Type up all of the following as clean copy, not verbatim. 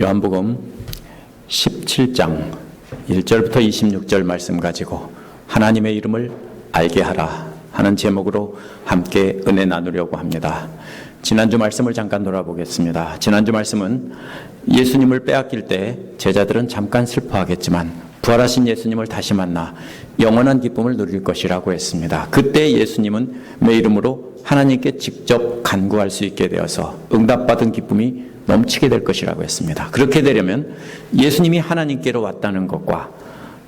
요한복음 17장 1절부터 26절 말씀 가지고 하나님의 이름을 알게 하라 하는 제목으로 함께 은혜 나누려고 합니다. 지난주 말씀을 잠깐 돌아보겠습니다. 지난주 말씀은 예수님을 빼앗길 때 제자들은 잠깐 슬퍼하겠지만 부활하신 예수님을 다시 만나 영원한 기쁨을 누릴 것이라고 했습니다. 그때 예수님은 내 이름으로 하나님께 직접 간구할 수 있게 되어서 응답받은 기쁨이 넘치게 될 것이라고 했습니다. 그렇게 되려면 예수님이 하나님께로 왔다는 것과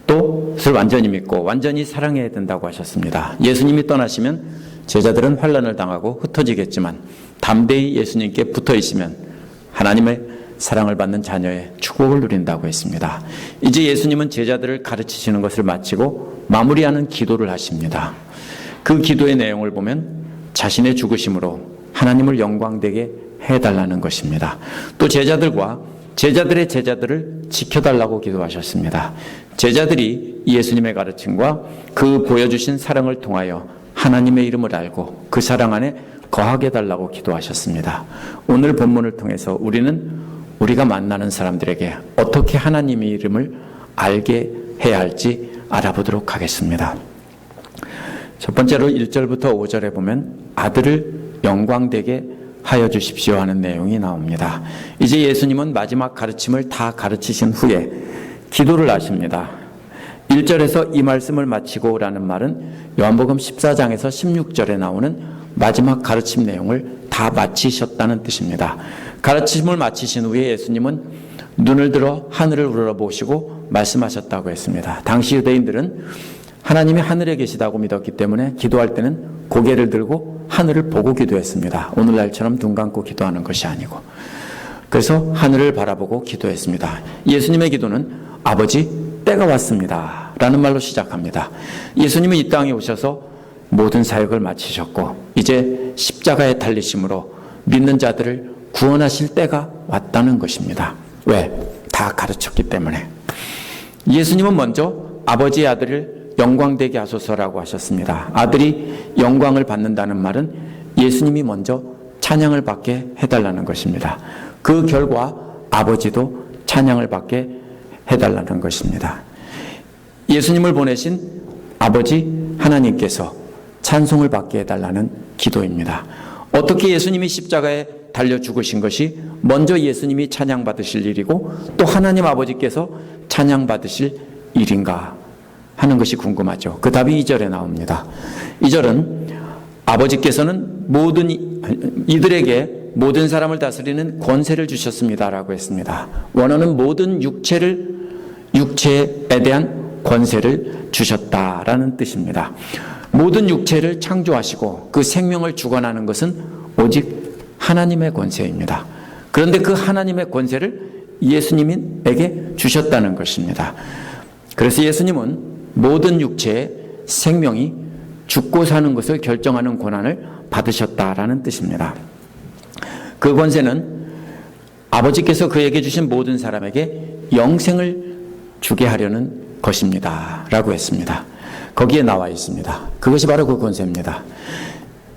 또 그것을 완전히 믿고 완전히 사랑해야 된다고 하셨습니다. 예수님이 떠나시면 제자들은 환난을 당하고 흩어지겠지만 담대히 예수님께 붙어 있으면 하나님의 사랑을 받는 자녀의 축복을 누린다고 했습니다. 이제 예수님은 제자들을 가르치시는 것을 마치고 마무리하는 기도를 하십니다. 그 기도의 내용을 보면 자신의 죽으심으로 하나님을 영광되게 해달라는 것입니다. 또 제자들과 제자들의 제자들을 지켜달라고 기도하셨습니다. 제자들이 예수님의 가르침과 그 보여주신 사랑을 통하여 하나님의 이름을 알고 그 사랑 안에 거하게 해달라고 기도하셨습니다. 오늘 본문을 통해서 우리가 만나는 사람들에게 어떻게 하나님의 이름을 알게 해야 할지 알아보도록 하겠습니다. 첫 번째로 1절부터 5절에 보면 아들을 영광되게 하여 주십시오 하는 내용이 나옵니다. 이제 예수님은 마지막 가르침을 다 가르치신 후에 기도를 하십니다. 1절에서 이 말씀을 마치고 라는 말은 요한복음 14장에서 16절에 나오는 마지막 가르침 내용을 다 마치셨다는 뜻입니다. 가르침을 마치신 후에 예수님은 눈을 들어 하늘을 우러러보시고 말씀하셨다고 했습니다. 당시 유대인들은 하나님이 하늘에 계시다고 믿었기 때문에 기도할 때는 고개를 들고 하늘을 보고 기도했습니다. 오늘날처럼 눈 감고 기도하는 것이 아니고. 그래서 하늘을 바라보고 기도했습니다. 예수님의 기도는 아버지 때가 왔습니다 라는 말로 시작합니다. 예수님은 이 땅에 오셔서 모든 사역을 마치셨고 이제 십자가에 달리심으로 믿는 자들을 구원하실 때가 왔다는 것입니다. 왜? 다 가르쳤기 때문에. 예수님은 먼저 아버지의 아들을 영광되게 하소서라고 하셨습니다. 아들이 영광을 받는다는 말은 예수님이 먼저 찬양을 받게 해달라는 것입니다. 그 결과 아버지도 찬양을 받게 해달라는 것입니다. 예수님을 보내신 아버지 하나님께서 찬송을 받게 해달라는 기도입니다. 어떻게 예수님이 십자가에 달려 죽으신 것이 먼저 예수님이 찬양받으실 일이고 또 하나님 아버지께서 찬양받으실 일인가 하는 것이 궁금하죠. 그 답이 2절에 나옵니다. 2절은 아버지께서는 이들에게 모든 사람을 다스리는 권세를 주셨습니다라고 했습니다. 원어는 모든 육체에 대한 권세를 주셨다라는 뜻입니다. 모든 육체를 창조하시고 그 생명을 주관하는 것은 오직 하나님의 권세입니다. 그런데 그 하나님의 권세를 예수님에게 주셨다는 것입니다. 그래서 예수님은 모든 육체의 생명이 죽고 사는 것을 결정하는 권한을 받으셨다라는 뜻입니다. 그 권세는 아버지께서 그에게 주신 모든 사람에게 영생을 주게 하려는 것입니다 라고 했습니다. 거기에 나와 있습니다. 그것이 바로 그 권세입니다.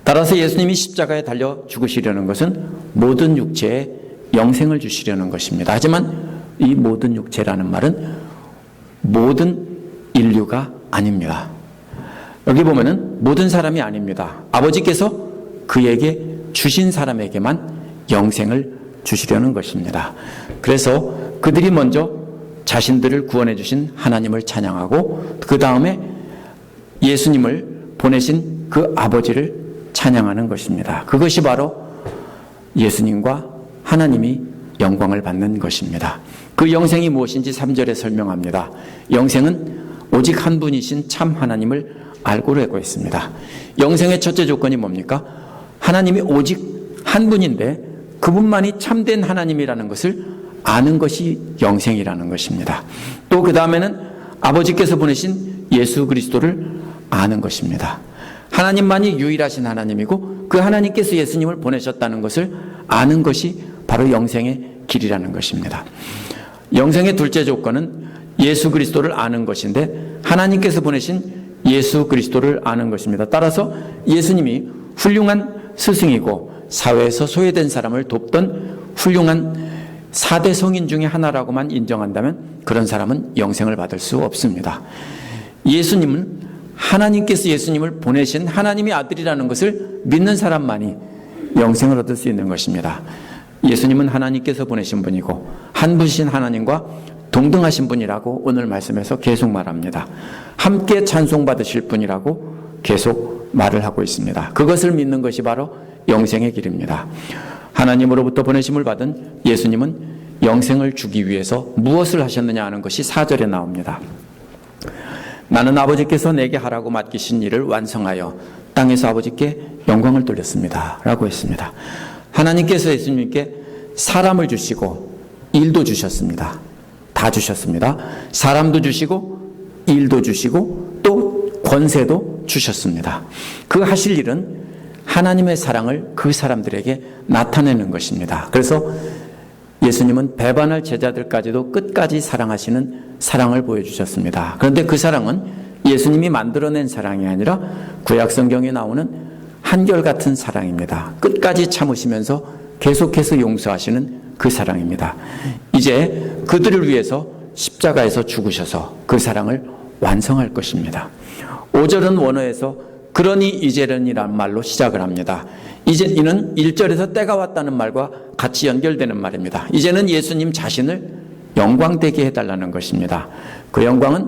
따라서 예수님이 십자가에 달려 죽으시려는 것은 모든 육체에 영생을 주시려는 것입니다. 하지만 이 모든 육체라는 말은 모든 인류가 아닙니다. 여기 보면은 모든 사람이 아닙니다. 아버지께서 그에게 주신 사람에게만 영생을 주시려는 것입니다. 그래서 그들이 먼저 자신들을 구원해 주신 하나님을 찬양하고 그 다음에 예수님을 보내신 그 아버지를 찬양하는 것입니다. 그것이 바로 예수님과 하나님이 영광을 받는 것입니다. 그 영생이 무엇인지 3절에 설명합니다. 영생은 오직 한 분이신 참 하나님을 알고라고 했습니다. 영생의 첫째 조건이 뭡니까? 하나님이 오직 한 분인데 그분만이 참된 하나님이라는 것을 아는 것이 영생이라는 것입니다. 또 그 다음에는 아버지께서 보내신 예수 그리스도를 아는 것입니다. 하나님만이 유일하신 하나님이고 그 하나님께서 예수님을 보내셨다는 것을 아는 것이 바로 영생의 길이라는 것입니다. 영생의 둘째 조건은 예수 그리스도를 아는 것인데 하나님께서 보내신 예수 그리스도를 아는 것입니다. 따라서 예수님이 훌륭한 스승이고 사회에서 소외된 사람을 돕던 훌륭한 4대 성인 중에 하나라고만 인정한다면 그런 사람은 영생을 받을 수 없습니다. 예수님은 하나님께서 예수님을 보내신 하나님의 아들이라는 것을 믿는 사람만이 영생을 얻을 수 있는 것입니다. 예수님은 하나님께서 보내신 분이고 한 분이신 하나님과 동등하신 분이라고 오늘 말씀에서 계속 말합니다. 함께 찬송받으실 분이라고 계속 말을 하고 있습니다. 그것을 믿는 것이 바로 영생의 길입니다. 하나님으로부터 보내심을 받은 예수님은 영생을 주기 위해서 무엇을 하셨느냐 하는 것이 4절에 나옵니다. 나는 아버지께서 내게 하라고 맡기신 일을 완성하여 땅에서 아버지께 영광을 돌렸습니다 라고 했습니다. 하나님께서 예수님께 사람을 주시고 일도 주셨습니다. 다 주셨습니다. 사람도 주시고 일도 주시고 또 권세도 주셨습니다. 그 하실 일은 하나님의 사랑을 그 사람들에게 나타내는 것입니다. 그래서 예수님은 배반할 제자들까지도 끝까지 사랑하시는 사랑을 보여주셨습니다. 그런데 그 사랑은 예수님이 만들어낸 사랑이 아니라 구약 성경에 나오는 한결같은 사랑입니다. 끝까지 참으시면서 계속해서 용서하시는 그 사랑입니다. 이제 그들을 위해서 십자가에서 죽으셔서 그 사랑을 완성할 것입니다. 5절은 원어에서 그러니 이제는이란 말로 시작을 합니다. 이는 1절에서 때가 왔다는 말과 같이 연결되는 말입니다. 이제는 예수님 자신을 영광되게 해달라는 것입니다. 그 영광은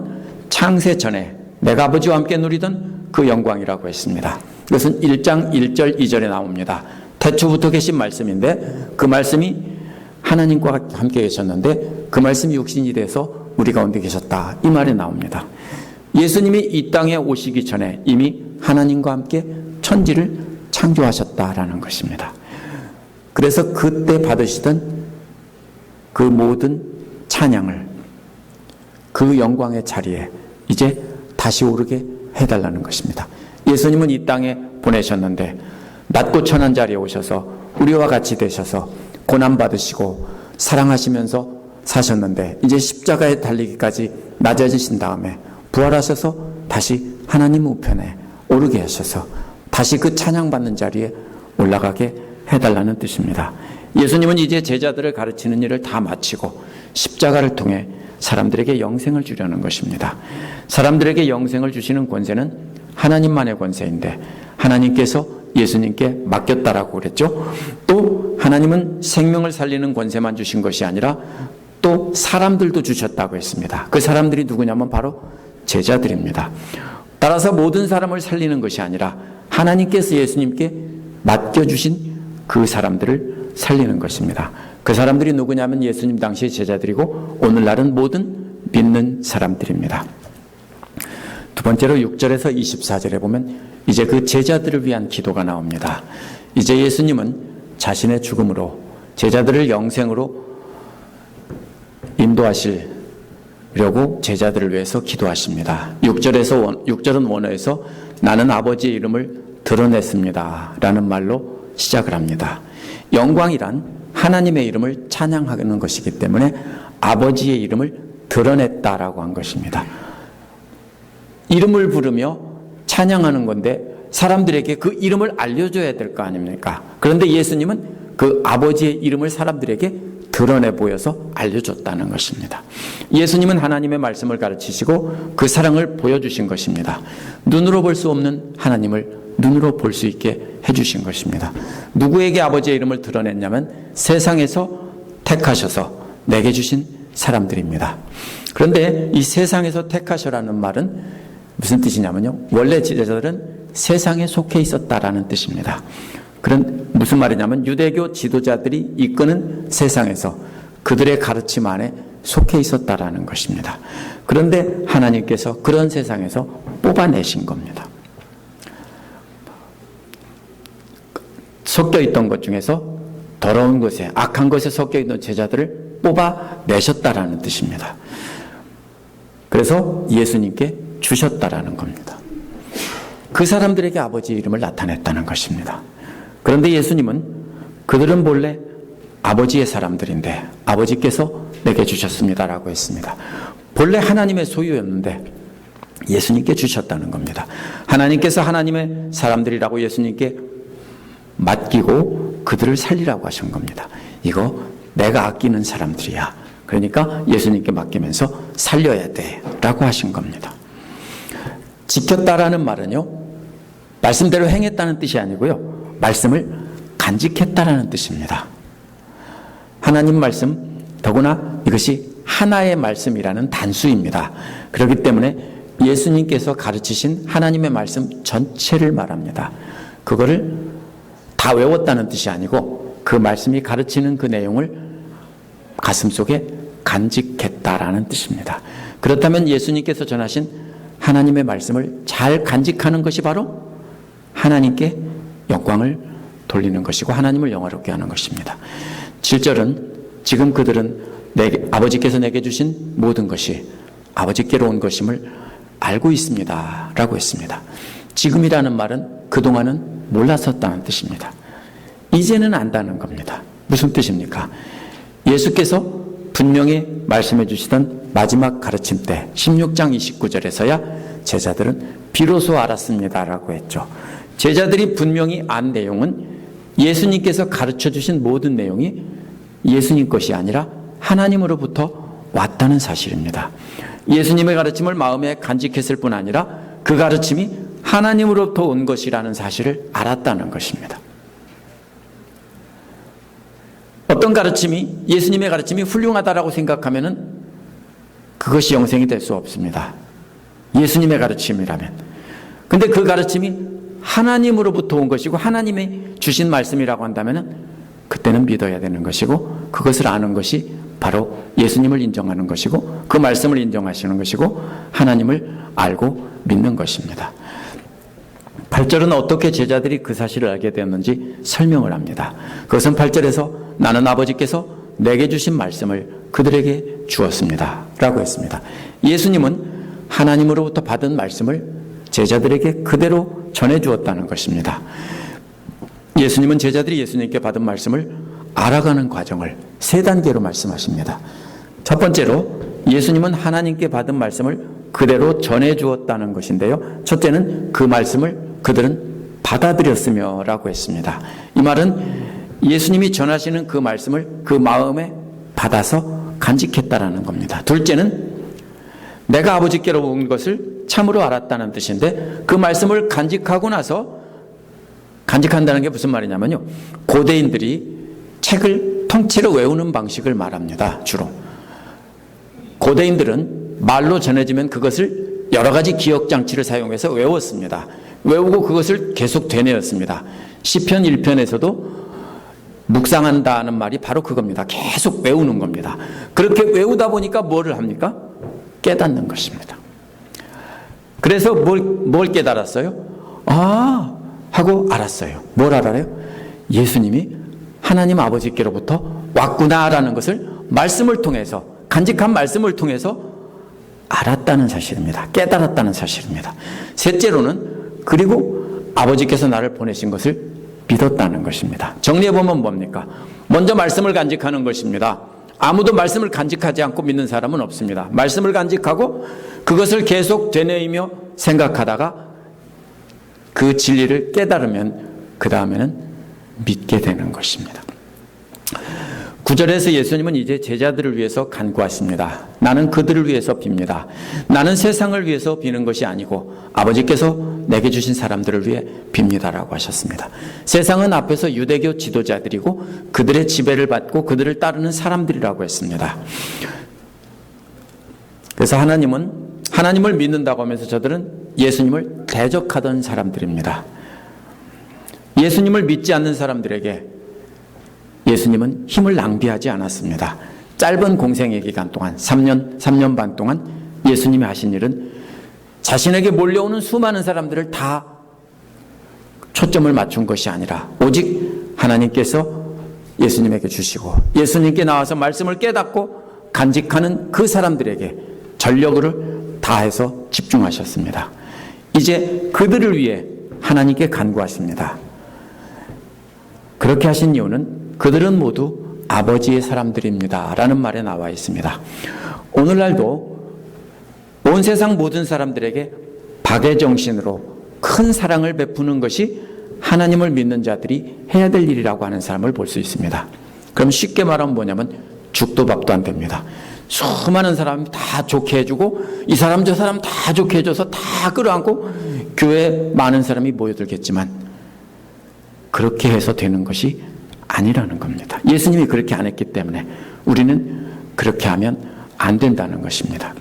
창세 전에 내가 아버지와 함께 누리던 그 영광이라고 했습니다. 이것은 1장 1절 2절에 나옵니다. 태초부터 계신 말씀인데 그 말씀이 하나님과 함께 계셨는데 그 말씀이 육신이 돼서 우리 가운데 계셨다. 이 말이 나옵니다. 예수님이 이 땅에 오시기 전에 이미 하나님과 함께 천지를 창조하셨다라는 것입니다. 그래서 그때 받으시던 그 모든 찬양을 그 영광의 자리에 이제 다시 오르게 해달라는 것입니다. 예수님은 이 땅에 보내셨는데 낮고 천한 자리에 오셔서 우리와 같이 되셔서 고난받으시고 사랑하시면서 사셨는데 이제 십자가에 달리기까지 낮아지신 다음에 부활하셔서 다시 하나님 우편에 오르게 하셔서 다시 그 찬양받는 자리에 올라가게 해달라는 뜻입니다. 예수님은 이제 제자들을 가르치는 일을 다 마치고 십자가를 통해 사람들에게 영생을 주려는 것입니다. 사람들에게 영생을 주시는 권세는 하나님만의 권세인데 하나님께서 예수님께 맡겼다라고 그랬죠. 또 하나님은 생명을 살리는 권세만 주신 것이 아니라 또 사람들도 주셨다고 했습니다. 그 사람들이 누구냐면 바로 제자들입니다. 따라서 모든 사람을 살리는 것이 아니라 하나님께서 예수님께 맡겨주신 그 사람들을 살리는 것입니다. 그 사람들이 누구냐면 예수님 당시의 제자들이고 오늘날은 모든 믿는 사람들입니다. 두 번째로 6절에서 24절에 보면 이제 그 제자들을 위한 기도가 나옵니다. 이제 예수님은 자신의 죽음으로 제자들을 영생으로 인도하시려고 제자들을 위해서 기도하십니다. 6절은 원어에서 나는 아버지의 이름을 드러냈습니다 라는 말로 시작을 합니다. 영광이란 하나님의 이름을 찬양하는 것이기 때문에 아버지의 이름을 드러냈다라고 한 것입니다. 이름을 부르며 찬양하는 건데 사람들에게 그 이름을 알려줘야 될 거 아닙니까? 그런데 예수님은 그 아버지의 이름을 사람들에게 드러내 보여서 알려줬다는 것입니다. 예수님은 하나님의 말씀을 가르치시고 그 사랑을 보여주신 것입니다. 눈으로 볼 수 없는 하나님을 눈으로 볼 수 있게 해주신 것입니다. 누구에게 아버지의 이름을 드러냈냐면 세상에서 택하셔서 내게 주신 사람들입니다. 그런데 이 세상에서 택하셔라는 말은 무슨 뜻이냐면요. 원래 제자들은 세상에 속해 있었다라는 뜻입니다. 그런 무슨 말이냐면 유대교 지도자들이 이끄는 세상에서 그들의 가르침 안에 속해 있었다라는 것입니다. 그런데 하나님께서 그런 세상에서 뽑아내신 겁니다. 섞여 있던 것 중에서 더러운 것에 악한 것에 섞여 있는 제자들을 뽑아내셨다라는 뜻입니다. 그래서 예수님께 주셨다라는 겁니다. 그 사람들에게 아버지의 이름을 나타냈다는 것입니다. 그런데 예수님은 그들은 본래 아버지의 사람들인데 아버지께서 내게 주셨습니다라고 했습니다. 본래 하나님의 소유였는데 예수님께 주셨다는 겁니다. 하나님께서 하나님의 사람들이라고 예수님께 맡기고 그들을 살리라고 하신 겁니다. 이거 내가 아끼는 사람들이야. 그러니까 예수님께 맡기면서 살려야 돼 라고 하신 겁니다. 지켰다라는 말은요, 말씀대로 행했다는 뜻이 아니고요, 말씀을 간직했다라는 뜻입니다. 하나님 말씀, 더구나 이것이 하나의 말씀이라는 단수입니다. 그렇기 때문에 예수님께서 가르치신 하나님의 말씀 전체를 말합니다. 그거를 다 외웠다는 뜻이 아니고 그 말씀이 가르치는 그 내용을 가슴속에 간직했다라는 뜻입니다. 그렇다면 예수님께서 전하신 하나님의 말씀을 잘 간직하는 것이 바로 하나님께 영광을 돌리는 것이고 하나님을 영화롭게 하는 것입니다. 7절은 지금 그들은 아버지께서 내게 주신 모든 것이 아버지께로 온 것임을 알고 있습니다 라고 했습니다. 지금이라는 말은 그동안은 몰랐었다는 뜻입니다. 이제는 안다는 겁니다. 무슨 뜻입니까? 예수께서 분명히 말씀해 주시던 마지막 가르침 때 16장 29절에서야 제자들은 비로소 알았습니다 라고 했죠. 제자들이 분명히 안 내용은 예수님께서 가르쳐 주신 모든 내용이 예수님 것이 아니라 하나님으로부터 왔다는 사실입니다. 예수님의 가르침을 마음에 간직했을 뿐 아니라 그 가르침이 하나님으로부터 온 것이라는 사실을 알았다는 것입니다. 어떤 가르침이, 예수님의 가르침이 훌륭하다라고 생각하면은 그것이 영생이 될 수 없습니다. 예수님의 가르침이라면. 근데 그 가르침이 하나님으로부터 온 것이고 하나님이 주신 말씀이라고 한다면은 그때는 믿어야 되는 것이고 그것을 아는 것이 바로 예수님을 인정하는 것이고 그 말씀을 인정하시는 것이고 하나님을 알고 믿는 것입니다. 8절은 어떻게 제자들이 그 사실을 알게 되었는지 설명을 합니다. 그것은 8절에서 나는 아버지께서 내게 주신 말씀을 그들에게 주었습니다 라고 했습니다. 예수님은 하나님으로부터 받은 말씀을 제자들에게 그대로 전해주었다는 것입니다. 예수님은 제자들이 예수님께 받은 말씀을 알아가는 과정을 3단계로 말씀하십니다. 첫 번째로 예수님은 하나님께 받은 말씀을 그대로 전해주었다는 것인데요, 첫째는 그 말씀을 그들은 받아들였으며 라고 했습니다. 이 말은 예수님이 전하시는 그 말씀을 그 마음에 받아서 간직했다라는 겁니다. 둘째는 내가 아버지께로 온 것을 참으로 알았다는 뜻인데 그 말씀을 간직하고 나서, 간직한다는 게 무슨 말이냐면요, 고대인들이 책을 통째로 외우는 방식을 말합니다. 주로 고대인들은 말로 전해지면 그것을 여러 가지 기억장치를 사용해서 외웠습니다. 외우고 그것을 계속 되뇌었습니다. 시편 1편에서도 묵상한다는 말이 바로 그겁니다. 계속 외우는 겁니다. 그렇게 외우다 보니까 뭐를 합니까? 깨닫는 것입니다. 그래서 뭘 깨달았어요? 아, 하고 알았어요. 뭘 알아요? 예수님이 하나님 아버지께로부터 왔구나라는 것을 말씀을 통해서, 간직한 말씀을 통해서 알았다는 사실입니다. 깨달았다는 사실입니다. 셋째로는 그리고 아버지께서 나를 보내신 것을 믿었다는 것입니다. 정리해보면 뭡니까? 먼저 말씀을 간직하는 것입니다. 아무도 말씀을 간직하지 않고 믿는 사람은 없습니다. 말씀을 간직하고 그것을 계속 되뇌이며 생각하다가 그 진리를 깨달으면 그 다음에는 믿게 되는 것입니다. 9절에서 예수님은 이제 제자들을 위해서 간구하십니다. 나는 그들을 위해서 빕니다. 나는 세상을 위해서 비는 것이 아니고 아버지께서 내게 주신 사람들을 위해 빕니다라고 하셨습니다. 세상은 앞에서 유대교 지도자들이고 그들의 지배를 받고 그들을 따르는 사람들이라고 했습니다. 그래서 하나님을 믿는다고 하면서 저들은 예수님을 대적하던 사람들입니다. 예수님을 믿지 않는 사람들에게 예수님은 힘을 낭비하지 않았습니다. 짧은 공생의 기간 동안 3년 반 동안 예수님이 하신 일은 자신에게 몰려오는 수많은 사람들을 다 초점을 맞춘 것이 아니라 오직 하나님께서 예수님에게 주시고 예수님께 나와서 말씀을 깨닫고 간직하는 그 사람들에게 전력을 다해서 집중하셨습니다. 이제 그들을 위해 하나님께 간구하십니다. 그렇게 하신 이유는 그들은 모두 아버지의 사람들입니다 라는 말에 나와 있습니다. 오늘날도 온 세상 모든 사람들에게 박애정신으로 큰 사랑을 베푸는 것이 하나님을 믿는 자들이 해야 될 일이라고 하는 사람을 볼 수 있습니다. 그럼 쉽게 말하면 뭐냐면 죽도 밥도 안 됩니다. 수많은 사람이 다 좋게 해주고 이 사람 저 사람 다 좋게 해줘서 다 끌어안고 교회에 많은 사람이 모여들겠지만 그렇게 해서 되는 것이 아니라는 겁니다. 예수님이 그렇게 안 했기 때문에 우리는 그렇게 하면 안 된다는 것입니다.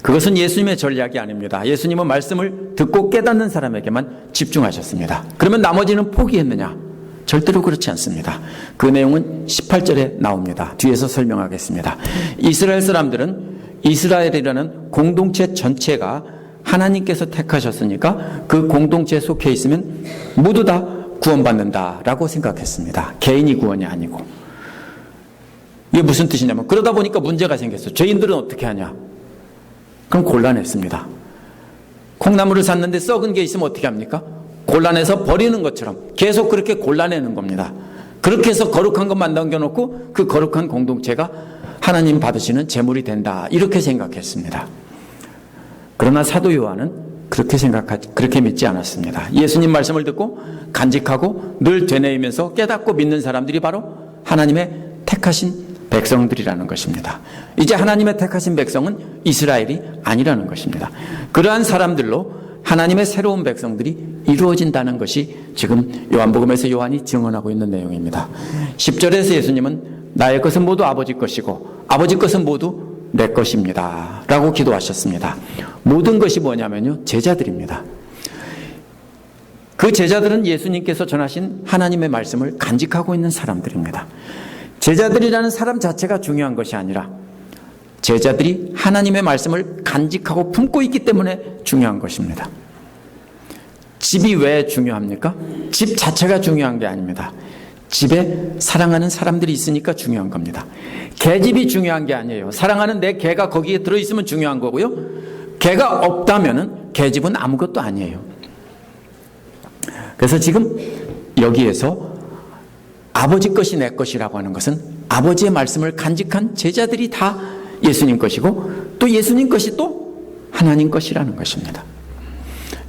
그것은 예수님의 전략이 아닙니다. 예수님은 말씀을 듣고 깨닫는 사람에게만 집중하셨습니다. 그러면 나머지는 포기했느냐? 절대로 그렇지 않습니다. 그 내용은 18절에 나옵니다. 뒤에서 설명하겠습니다. 이스라엘 사람들은 이스라엘이라는 공동체 전체가 하나님께서 택하셨으니까 그 공동체에 속해 있으면 모두 다 구원받는다라고 생각했습니다. 개인이 구원이 아니고. 이게 무슨 뜻이냐면 그러다 보니까 문제가 생겼어요. 죄인들은 어떻게 하냐? 그럼 곤란했습니다. 콩나물을 샀는데 썩은 게 있으면 어떻게 합니까? 곤란해서 버리는 것처럼 계속 그렇게 골라내는 겁니다. 그렇게 해서 거룩한 것만 남겨놓고 그 거룩한 공동체가 하나님 받으시는 제물이 된다. 이렇게 생각했습니다. 그러나 사도 요한은 그렇게 믿지 않았습니다. 예수님 말씀을 듣고 간직하고 늘 되뇌이면서 깨닫고 믿는 사람들이 바로 하나님의 택하신 백성들이라는 것입니다. 이제 하나님의 택하신 백성은 이스라엘이 아니라는 것입니다. 그러한 사람들로 하나님의 새로운 백성들이 이루어진다는 것이 지금 요한복음에서 요한이 증언하고 있는 내용입니다. 10절에서 예수님은 나의 것은 모두 아버지 것이고 아버지 것은 모두 내 것입니다 라고 기도하셨습니다. 모든 것이 뭐냐면요, 제자들입니다. 그 제자들은 예수님께서 전하신 하나님의 말씀을 간직하고 있는 사람들입니다. 제자들이라는 사람 자체가 중요한 것이 아니라 제자들이 하나님의 말씀을 간직하고 품고 있기 때문에 중요한 것입니다. 집이 왜 중요합니까? 집 자체가 중요한 게 아닙니다. 집에 사랑하는 사람들이 있으니까 중요한 겁니다. 개집이 중요한 게 아니에요. 사랑하는 내 개가 거기에 들어있으면 중요한 거고요. 개가 없다면은 개집은 아무것도 아니에요. 그래서 지금 여기에서 아버지 것이 내 것이라고 하는 것은 아버지의 말씀을 간직한 제자들이 다 예수님 것이고 또 예수님 것이 또 하나님 것이라는 것입니다.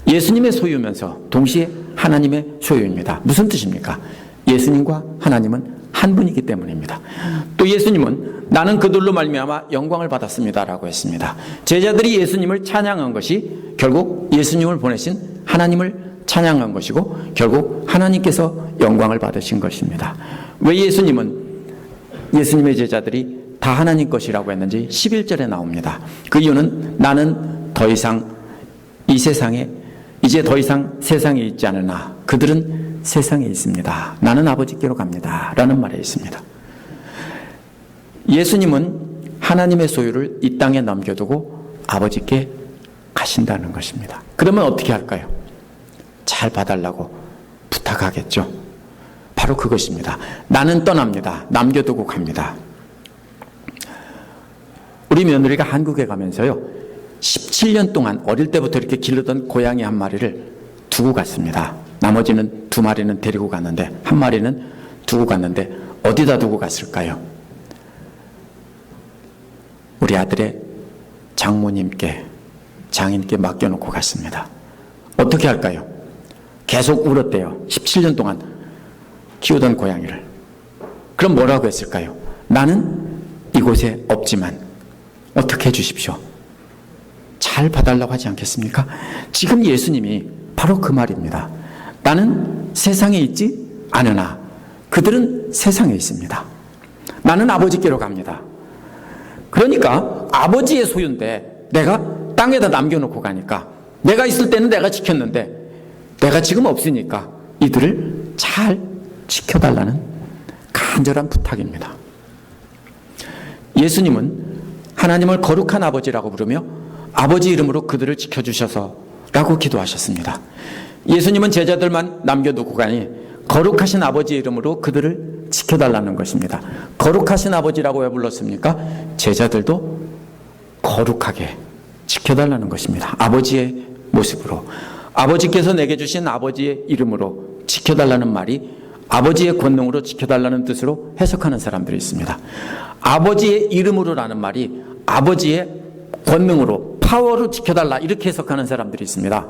예수님의 소유면서 동시에 하나님의 소유입니다. 무슨 뜻입니까? 예수님과 하나님은 한 분이기 때문입니다. 또 예수님은 나는 그들로 말미암아 영광을 받았습니다라고 했습니다. 제자들이 예수님을 찬양한 것이 결국 예수님을 보내신 하나님을 찬양한 것이고 결국 하나님께서 영광을 받으신 것입니다. 왜 예수님의 제자들이 다 하나님 것이라고 했는지 11절에 나옵니다. 그 이유는 나는 더 이상 이 세상에 이제 더 이상 세상에 있지 않으나 그들은 세상에 있습니다. 나는 아버지께로 갑니다 라는 말에 있습니다. 예수님은 하나님의 소유를 이 땅에 넘겨두고 아버지께 가신다는 것입니다. 그러면 어떻게 할까요? 잘 봐달라고 부탁하겠죠. 바로 그것입니다. 나는 떠납니다. 남겨두고 갑니다. 우리 며느리가 한국에 가면서요 17년 동안 어릴 때부터 이렇게 기르던 고양이 한 마리를 두고 갔습니다. 나머지는 2마리는 데리고 갔는데 한 마리는 두고 갔는데 어디다 두고 갔을까요? 우리 아들의 장인께 맡겨놓고 갔습니다. 어떻게 할까요? 계속 울었대요. 17년 동안 키우던 고양이를. 그럼 뭐라고 했을까요? 나는 이곳에 없지만 어떻게 해주십시오. 잘 봐달라고 하지 않겠습니까? 지금 예수님이 바로 그 말입니다. 나는 세상에 있지 않으나 그들은 세상에 있습니다. 나는 아버지께로 갑니다. 그러니까 아버지의 소유인데 내가 땅에다 남겨놓고 가니까 내가 있을 때는 내가 지켰는데 내가 지금 없으니까 이들을 잘 지켜달라는 간절한 부탁입니다. 예수님은 하나님을 거룩한 아버지라고 부르며 아버지 이름으로 그들을 지켜주셔서 라고 기도하셨습니다. 예수님은 제자들만 남겨두고 가니 거룩하신 아버지 이름으로 그들을 지켜달라는 것입니다. 거룩하신 아버지라고 왜 불렀습니까? 제자들도 거룩하게 지켜달라는 것입니다. 아버지의 모습으로 아버지께서 내게 주신 아버지의 이름으로 지켜달라는 말이 아버지의 권능으로 지켜달라는 뜻으로 해석하는 사람들이 있습니다. 아버지의 이름으로라는 말이 아버지의 권능으로 파워로 지켜달라 이렇게 해석하는 사람들이 있습니다.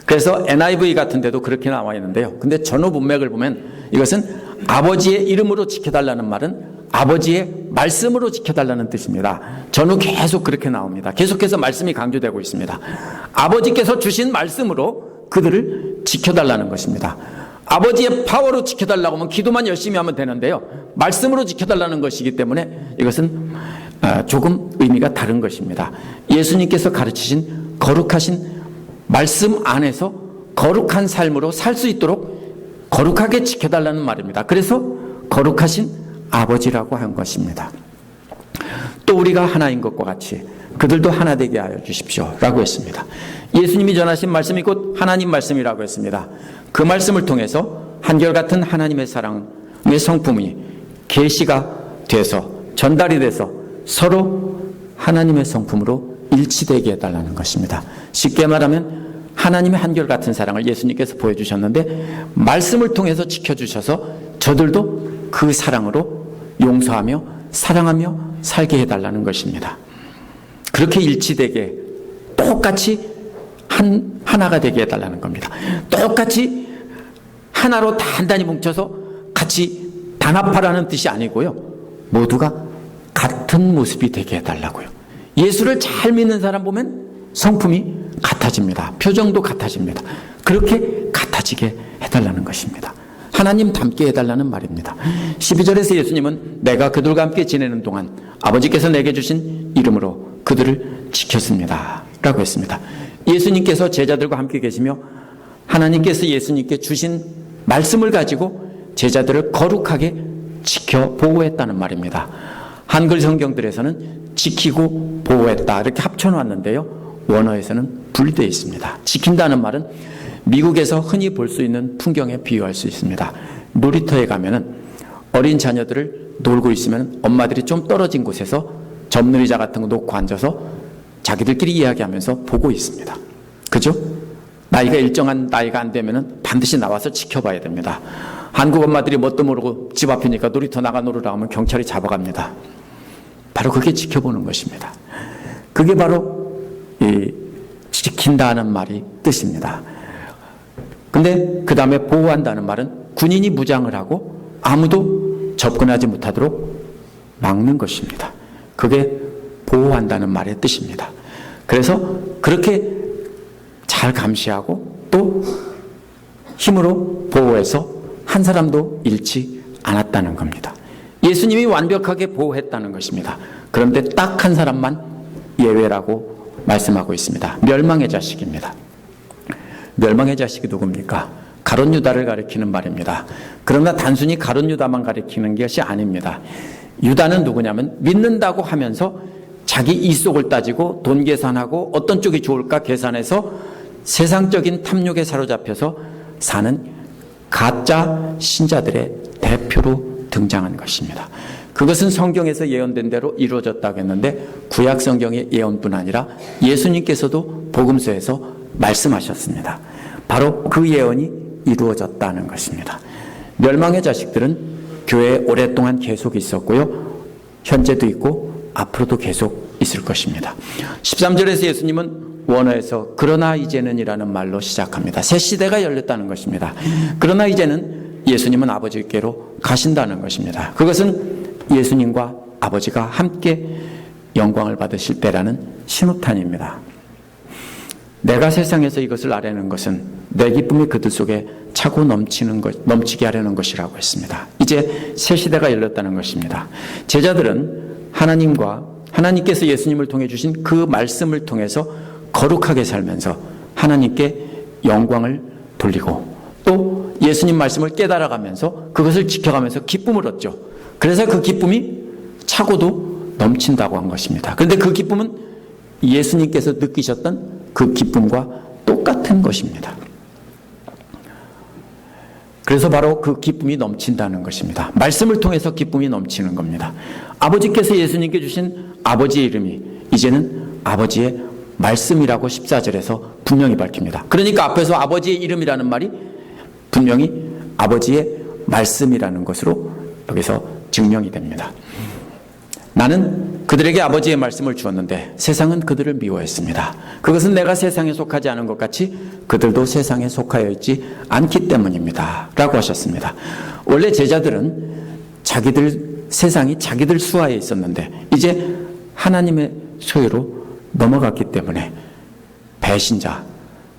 그래서 NIV 같은 데도 그렇게 나와 있는데요. 근데 전후 문맥을 보면 이것은 아버지의 이름으로 지켜달라는 말은 아버지의 말씀으로 지켜달라는 뜻입니다. 전후 계속 그렇게 나옵니다. 계속해서 말씀이 강조되고 있습니다. 아버지께서 주신 말씀으로 그들을 지켜달라는 것입니다. 아버지의 파워로 지켜달라고 하면 기도만 열심히 하면 되는데요, 말씀으로 지켜달라는 것이기 때문에 이것은 조금 의미가 다른 것입니다. 예수님께서 가르치신 거룩하신 말씀 안에서 거룩한 삶으로 살 수 있도록 거룩하게 지켜달라는 말입니다. 그래서 거룩하신 아버지라고 한 것입니다. 또 우리가 하나인 것과 같이 그들도 하나 되게 하여 주십시오 라고 했습니다. 예수님이 전하신 말씀이 곧 하나님 말씀이라고 했습니다. 그 말씀을 통해서 한결같은 하나님의 사랑의 성품이 계시가 돼서 전달이 돼서 서로 하나님의 성품으로 일치되게 해달라는 것입니다. 쉽게 말하면 하나님의 한결같은 사랑을 예수님께서 보여주셨는데 말씀을 통해서 지켜주셔서 저들도 그 사랑으로 용서하며 사랑하며 살게 해달라는 것입니다. 그렇게 일치되게 똑같이 하나가 되게 해달라는 겁니다. 똑같이 하나로 단단히 뭉쳐서 같이 단합하라는 뜻이 아니고요, 모두가 같은 모습이 되게 해달라고요. 예수를 잘 믿는 사람 보면 성품이 같아집니다. 표정도 같아집니다. 그렇게 같아지게 해달라는 것입니다. 하나님 닮게 해달라는 말입니다. 12절에서 예수님은 내가 그들과 함께 지내는 동안 아버지께서 내게 주신 이름으로 그들을 지켰습니다 라고 했습니다. 예수님께서 제자들과 함께 계시며 하나님께서 예수님께 주신 말씀을 가지고 제자들을 거룩하게 지켜 보호했다는 말입니다. 한글 성경들에서는 지키고 보호했다 이렇게 합쳐놨는데요, 원어에서는 분리되어 있습니다. 지킨다는 말은 미국에서 흔히 볼 수 있는 풍경에 비유할 수 있습니다. 놀이터에 가면은 어린 자녀들을 놀고 있으면 엄마들이 좀 떨어진 곳에서 점놀이자 같은 거 놓고 앉아서 자기들끼리 이야기하면서 보고 있습니다. 그죠? 나이가 일정한 나이가 안 되면은 반드시 나와서 지켜봐야 됩니다. 한국 엄마들이 뭣도 모르고 집 앞이니까 놀이터 나가 놀으라 하면 경찰이 잡아갑니다. 바로 그게 지켜보는 것입니다. 그게 바로 이 지킨다는 말이 뜻입니다. 근데 그 다음에 보호한다는 말은 군인이 무장을 하고 아무도 접근하지 못하도록 막는 것입니다. 그게 보호한다는 말의 뜻입니다. 그래서 그렇게 잘 감시하고 또 힘으로 보호해서 한 사람도 잃지 않았다는 겁니다. 예수님이 완벽하게 보호했다는 것입니다. 그런데 딱 한 사람만 예외라고 말씀하고 있습니다. 멸망의 자식입니다. 멸망의 자식이 누굽니까? 가룟 유다를 가리키는 말입니다. 그러나 단순히 가룟 유다만 가리키는 것이 아닙니다. 유다는 누구냐면 믿는다고 하면서 자기 이속을 따지고 돈 계산하고 어떤 쪽이 좋을까 계산해서 세상적인 탐욕에 사로잡혀서 사는 가짜 신자들의 대표로 등장한 것입니다. 그것은 성경에서 예언된 대로 이루어졌다고 했는데 구약 성경의 예언뿐 아니라 예수님께서도 복음서에서 말씀하셨습니다. 바로 그 예언이 이루어졌다는 것입니다. 멸망의 자식들은 교회에 오랫동안 계속 있었고요, 현재도 있고 앞으로도 계속 있을 것입니다. 13절에서 예수님은 원어에서 그러나 이제는 이라는 말로 시작합니다. 새 시대가 열렸다는 것입니다. 그러나 이제는 예수님은 아버지께로 가신다는 것입니다. 그것은 예수님과 아버지가 함께 영광을 받으실 때라는 신호탄입니다. 내가 세상에서 이것을 아뢰는 것은 내 기쁨이 그들 속에 차고 넘치게 하려는 것이라고 했습니다. 이제 새 시대가 열렸다는 것입니다. 제자들은 하나님께서 예수님을 통해 주신 그 말씀을 통해서 거룩하게 살면서 하나님께 영광을 돌리고 또 예수님 말씀을 깨달아가면서 그것을 지켜가면서 기쁨을 얻죠. 그래서 그 기쁨이 차고도 넘친다고 한 것입니다. 그런데 그 기쁨은 예수님께서 느끼셨던 그 기쁨과 똑같은 것입니다. 그래서 바로 그 기쁨이 넘친다는 것입니다. 말씀을 통해서 기쁨이 넘치는 겁니다. 아버지께서 예수님께 주신 아버지의 이름이 이제는 아버지의 말씀이라고 14절에서 분명히 밝힙니다. 그러니까 앞에서 아버지의 이름이라는 말이 분명히 아버지의 말씀이라는 것으로 여기서 증명이 됩니다. 나는 그들에게 아버지의 말씀을 주었는데 세상은 그들을 미워했습니다. 그것은 내가 세상에 속하지 않은 것 같이 그들도 세상에 속하여 있지 않기 때문입니다. 라고 하셨습니다. 원래 제자들은 세상이 자기들 수하에 있었는데 이제 하나님의 소유로 넘어갔기 때문에 배신자,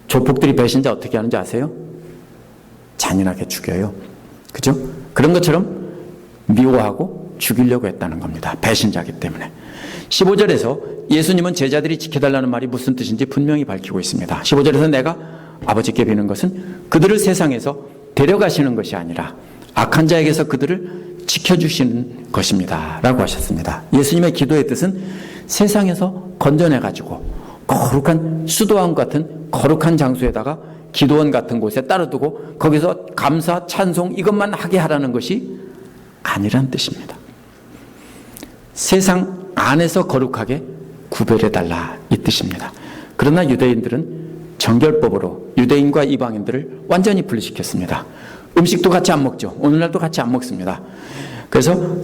조폭들이 배신자 어떻게 하는지 아세요? 잔인하게 죽여요. 그죠? 그런 것처럼 미워하고 죽이려고 했다는 겁니다. 배신자이기 때문에. 15절에서 예수님은 제자들이 지켜달라는 말이 무슨 뜻인지 분명히 밝히고 있습니다. 15절에서 내가 아버지께 비는 것은 그들을 세상에서 데려가시는 것이 아니라 악한 자에게서 그들을 지켜주시는 것입니다. 라고 하셨습니다. 예수님의 기도의 뜻은 세상에서 건져내가지고 거룩한 수도원 같은 거룩한 장소에다가 기도원 같은 곳에 따라두고 거기서 감사, 찬송 이것만 하게 하라는 것이 아니란 뜻입니다. 세상 안에서 거룩하게 구별해달라 이 뜻입니다. 그러나 유대인들은 정결법으로 유대인과 이방인들을 완전히 분리시켰습니다. 음식도 같이 안 먹죠. 오늘날도 같이 안 먹습니다. 그래서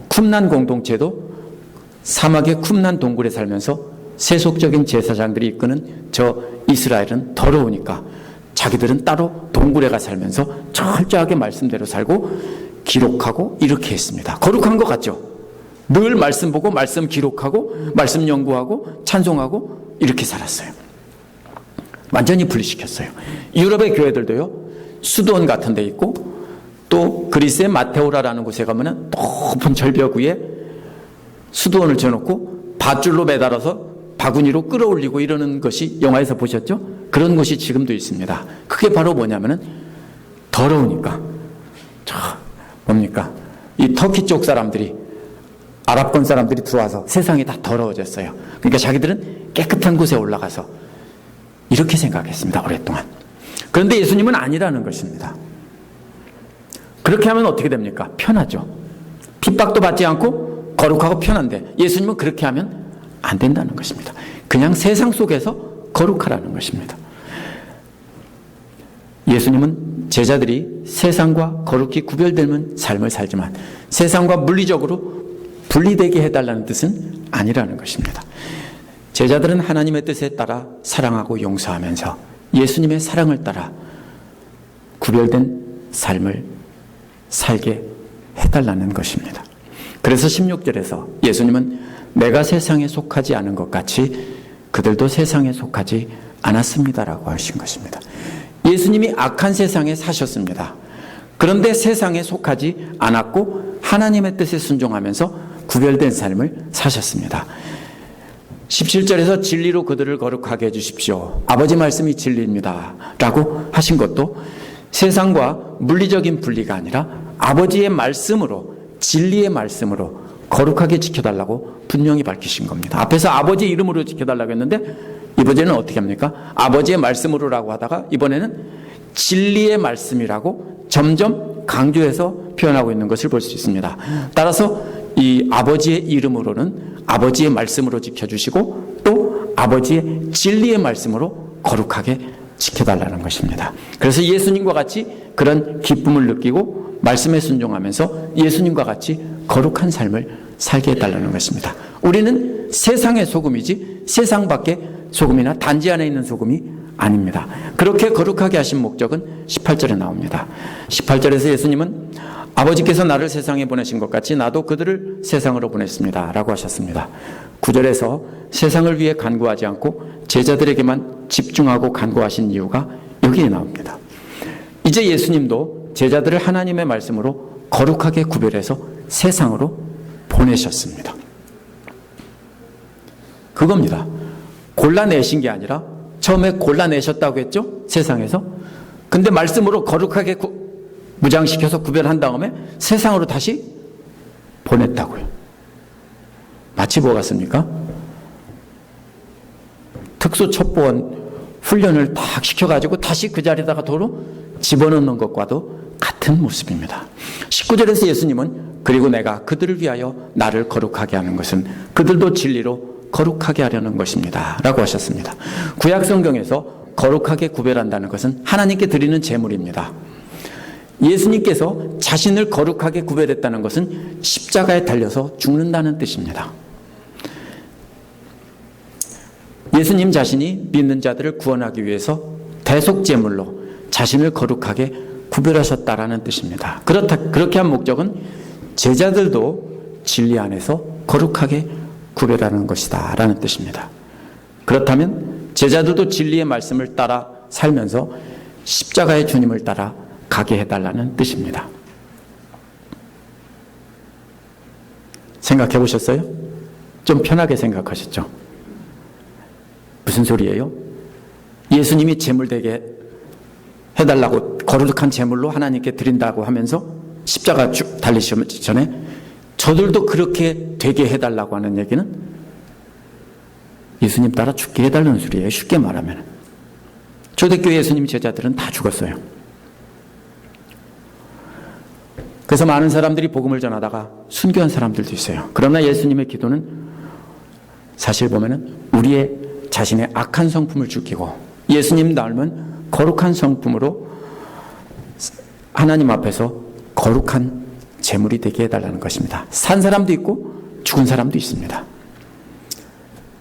쿰난 공동체도 사막의 쿰난 동굴에 살면서 세속적인 제사장들이 이끄는 저 이스라엘은 더러우니까 자기들은 따로 동굴에 가 살면서 철저하게 말씀대로 살고 기록하고 이렇게 했습니다. 거룩한 것 같죠? 늘 말씀 보고 말씀 기록하고 말씀 연구하고 찬송하고 이렇게 살았어요. 완전히 분리시켰어요. 유럽의 교회들도요. 수도원 같은 데 있고 또 그리스의 마테오라라는 곳에 가면은 높은 절벽 위에 수도원을 쳐놓고 밧줄로 매달아서 바구니로 끌어올리고 이러는 것이 영화에서 보셨죠? 그런 곳이 지금도 있습니다. 그게 바로 뭐냐면은 더러우니까. 뭡니까? 이 터키 쪽 사람들이 아랍권 사람들이 들어와서 세상이 다 더러워졌어요. 그러니까 자기들은 깨끗한 곳에 올라가서 이렇게 생각했습니다. 오랫동안. 그런데 예수님은 아니라는 것입니다. 그렇게 하면 어떻게 됩니까? 편하죠. 핍박도 받지 않고 거룩하고 편한데 예수님은 그렇게 하면 안 된다는 것입니다. 그냥 세상 속에서 거룩하라는 것입니다. 예수님은 제자들이 세상과 거룩히 구별되는 삶을 살지만 세상과 물리적으로 분리되게 해달라는 뜻은 아니라는 것입니다. 제자들은 하나님의 뜻에 따라 사랑하고 용서하면서 예수님의 사랑을 따라 구별된 삶을 살게 해달라는 것입니다. 그래서 16절에서 예수님은 내가 세상에 속하지 않은 것 같이 그들도 세상에 속하지 않았습니다라고 하신 것입니다. 예수님이 악한 세상에 사셨습니다. 그런데 세상에 속하지 않았고 하나님의 뜻에 순종하면서 구별된 삶을 사셨습니다. 17절에서 진리로 그들을 거룩하게 해주십시오. 아버지 말씀이 진리입니다. 라고 하신 것도 세상과 물리적인 분리가 아니라 아버지의 말씀으로 진리의 말씀으로 거룩하게 지켜달라고 분명히 밝히신 겁니다. 앞에서 아버지 이름으로 지켜달라고 했는데 이번에는 어떻게 합니까? 아버지의 말씀으로라고 하다가 이번에는 진리의 말씀이라고 점점 강조해서 표현하고 있는 것을 볼 수 있습니다. 따라서 이 아버지의 이름으로는 아버지의 말씀으로 지켜주시고 또 아버지의 진리의 말씀으로 거룩하게 지켜달라는 것입니다. 그래서 예수님과 같이 그런 기쁨을 느끼고 말씀에 순종하면서 예수님과 같이 거룩한 삶을 살게 해달라는 것입니다. 우리는 세상의 소금이지 세상 밖의 소금이나 단지 안에 있는 소금이 아닙니다. 그렇게 거룩하게 하신 목적은 18절에 나옵니다. 18절에서 예수님은 아버지께서 나를 세상에 보내신 것 같이 나도 그들을 세상으로 보냈습니다. 라고 하셨습니다. 9절에서 세상을 위해 간구하지 않고 제자들에게만 집중하고 간구하신 이유가 여기에 나옵니다. 이제 예수님도 제자들을 하나님의 말씀으로 거룩하게 구별해서 세상으로 보내셨습니다. 그겁니다. 골라내신 게 아니라 처음에 골라내셨다고 했죠? 세상에서. 근데 말씀으로 거룩하게 무장시켜서 구별한 다음에 세상으로 다시 보냈다고요. 마치 뭐 같습니까? 특수첩보원 훈련을 딱 시켜가지고 다시 그 자리에다가 도로 집어넣는 것과도 같은 모습입니다. 19절에서 예수님은 그리고 내가 그들을 위하여 나를 거룩하게 하는 것은 그들도 진리로 거룩하게 하려는 것입니다. 라고 하셨습니다. 구약 성경에서 거룩하게 구별한다는 것은 하나님께 드리는 제물입니다. 예수님께서 자신을 거룩하게 구별했다는 것은 십자가에 달려서 죽는다는 뜻입니다. 예수님 자신이 믿는 자들을 구원하기 위해서 대속제물로 자신을 거룩하게 구별하셨다라는 뜻입니다. 그렇게 한 목적은 제자들도 진리 안에서 거룩하게 구별하는 것이다 라는 뜻입니다. 그렇다면 제자들도 진리의 말씀을 따라 살면서 십자가의 주님을 따라 가게 해달라는 뜻입니다. 생각해 보셨어요? 좀 편하게 생각하셨죠? 무슨 소리예요? 예수님이 제물 되게 해달라고 거룩한 제물로 하나님께 드린다고 하면서 십자가 달리시기 전에 저들도 그렇게 되게 해달라고 하는 얘기는 예수님 따라 죽게 해달라는 소리예요. 쉽게 말하면. 초대교회 예수님 제자들은 다 죽었어요. 그래서 많은 사람들이 복음을 전하다가 순교한 사람들도 있어요. 그러나 예수님의 기도는 사실 보면은 우리의 자신의 악한 성품을 죽이고 예수님 닮은 거룩한 성품으로 하나님 앞에서 거룩한 제물이 되게 해달라는 것입니다. 산 사람도 있고 죽은 사람도 있습니다.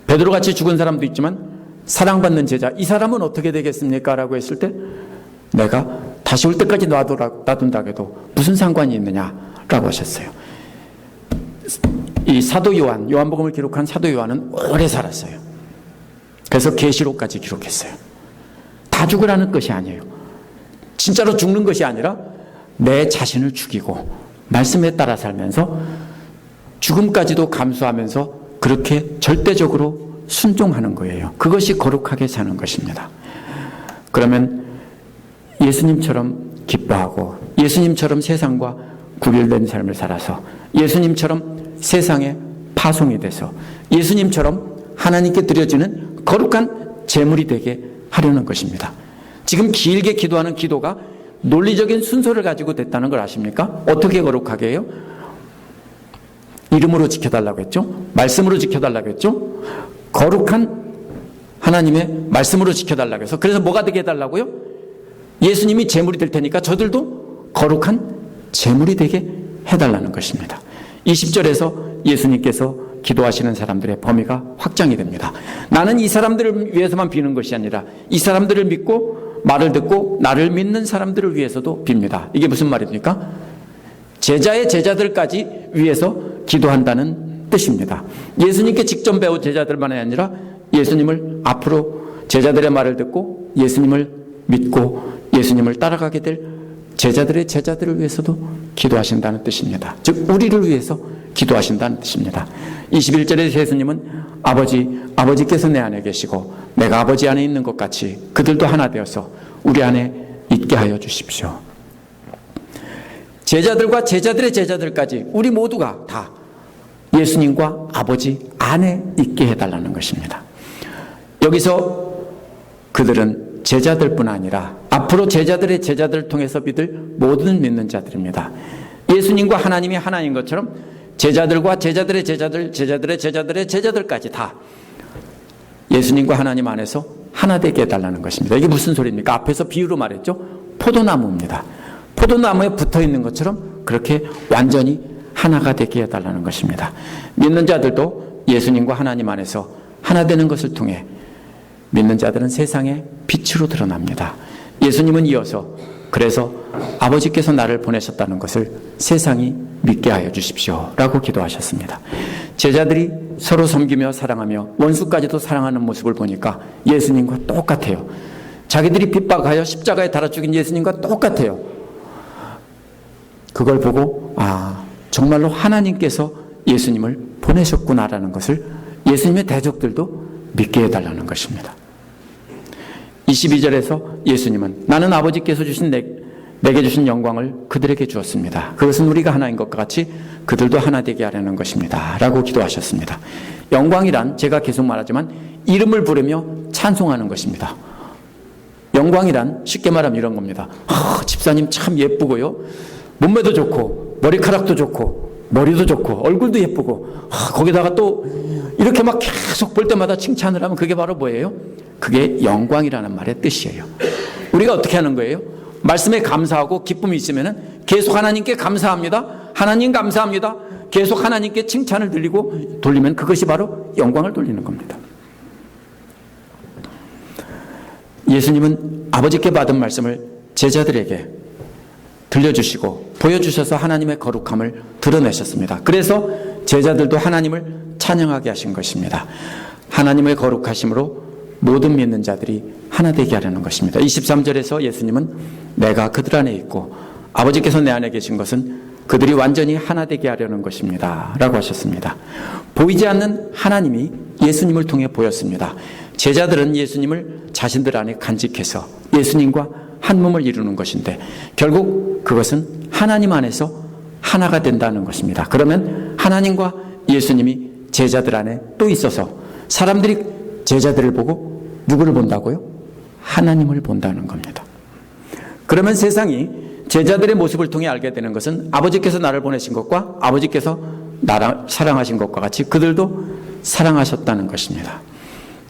베드로같이 죽은 사람도 있지만 사랑받는 제자, 이 사람은 어떻게 되겠습니까? 라고 했을 때 내가 다시 올 때까지 놔둔다 해도 무슨 상관이 있느냐라고 하셨어요. 이 사도 요한복음을 기록한 사도 요한은 오래 살았어요. 그래서 계시록까지 기록했어요. 다 죽으라는 것이 아니에요. 진짜로 죽는 것이 아니라 내 자신을 죽이고 말씀에 따라 살면서 죽음까지도 감수하면서 그렇게 절대적으로 순종하는 거예요. 그것이 거룩하게 사는 것입니다. 그러면 예수님처럼 기뻐하고 예수님처럼 세상과 구별된 삶을 살아서 예수님처럼 세상에 파송이 돼서 예수님처럼 하나님께 드려지는 거룩한 제물이 되게 하려는 것입니다. 지금 길게 기도하는 기도가 논리적인 순서를 가지고 됐다는 걸 아십니까? 어떻게 거룩하게 해요? 이름으로 지켜달라고 했죠? 말씀으로 지켜달라고 했죠? 거룩한 하나님의 말씀으로 지켜달라고 해서 그래서 뭐가 되게 해달라고요? 예수님이 제물이 될 테니까 저들도 거룩한 제물이 되게 해달라는 것입니다. 20절에서 예수님께서 기도하시는 사람들의 범위가 확장이 됩니다. 나는 이 사람들을 위해서만 비는 것이 아니라 이 사람들을 믿고 말을 듣고 나를 믿는 사람들을 위해서도 빕니다. 이게 무슨 말입니까? 제자의 제자들까지 위해서 기도한다는 뜻입니다. 예수님께 직접 배운 제자들만이 아니라 예수님을 앞으로 제자들의 말을 듣고 예수님을 믿고 예수님을 따라가게 될 제자들의 제자들을 위해서도 기도하신다는 뜻입니다. 즉 우리를 위해서 기도하신다는 뜻입니다. 21절에 예수님은 아버지께서 내 안에 계시고 내가 아버지 안에 있는 것 같이 그들도 하나 되어서 우리 안에 있게 하여 주십시오. 제자들과 제자들의 제자들까지 우리 모두가 다 예수님과 아버지 안에 있게 해달라는 것입니다. 여기서 그들은 제자들뿐 아니라 앞으로 제자들의 제자들을 통해서 믿을 모든 믿는 자들입니다. 예수님과 하나님이 하나인 것처럼 제자들과 제자들의 제자들, 제자들의 제자들의 제자들까지 다 예수님과 하나님 안에서 하나 되게 해달라는 것입니다. 이게 무슨 소리입니까? 앞에서 비유로 말했죠. 포도나무입니다. 포도나무에 붙어있는 것처럼 그렇게 완전히 하나가 되게 해달라는 것입니다. 믿는 자들도 예수님과 하나님 안에서 하나 되는 것을 통해 믿는 자들은 세상에 빛으로 드러납니다. 예수님은 이어서 그래서 아버지께서 나를 보내셨다는 것을 세상이 믿게 하여 주십시오 라고 기도하셨습니다. 제자들이 서로 섬기며 사랑하며 원수까지도 사랑하는 모습을 보니까 예수님과 똑같아요. 자기들이 핍박하여 십자가에 달아 죽인 예수님과 똑같아요. 그걸 보고 정말로 하나님께서 예수님을 보내셨구나라는 것을 예수님의 대적들도 믿게 해달라는 것입니다. 22절에서 예수님은 나는 아버지께서 주신 내게 주신 영광을 그들에게 주었습니다. 그것은 우리가 하나인 것과 같이 그들도 하나 되게 하려는 것입니다 라고 기도하셨습니다. 영광이란 제가 계속 말하지만 이름을 부르며 찬송하는 것입니다. 영광이란 쉽게 말하면 이런 겁니다. 집사님 참 예쁘고요, 몸매도 좋고 머리카락도 좋고 머리도 좋고 얼굴도 예쁘고 거기다가 또 이렇게 막 계속 볼 때마다 칭찬을 하면 그게 바로 뭐예요? 그게 영광이라는 말의 뜻이에요. 우리가 어떻게 하는 거예요? 말씀에 감사하고 기쁨이 있으면 계속 하나님께 감사합니다. 하나님 감사합니다. 계속 하나님께 칭찬을 돌리면 그것이 바로 영광을 돌리는 겁니다. 예수님은 아버지께 받은 말씀을 제자들에게 들려주시고 보여주셔서 하나님의 거룩함을 드러내셨습니다. 그래서 제자들도 하나님을 찬양하게 하신 것입니다. 하나님의 거룩하심으로 모든 믿는 자들이 하나 되게 하려는 것입니다. 23절에서 예수님은 내가 그들 안에 있고 아버지께서 내 안에 계신 것은 그들이 완전히 하나 되게 하려는 것입니다 라고 하셨습니다. 보이지 않는 하나님이 예수님을 통해 보였습니다. 제자들은 예수님을 자신들 안에 간직해서 예수님과 한 몸을 이루는 것인데 결국 그것은 하나님 안에서 하나가 된다는 것입니다. 그러면 하나님과 예수님이 제자들 안에 또 있어서 사람들이 제자들을 보고 누구를 본다고요? 하나님을 본다는 겁니다. 그러면 세상이 제자들의 모습을 통해 알게 되는 것은 아버지께서 나를 보내신 것과 아버지께서 나를 사랑하신 것과 같이 그들도 사랑하셨다는 것입니다.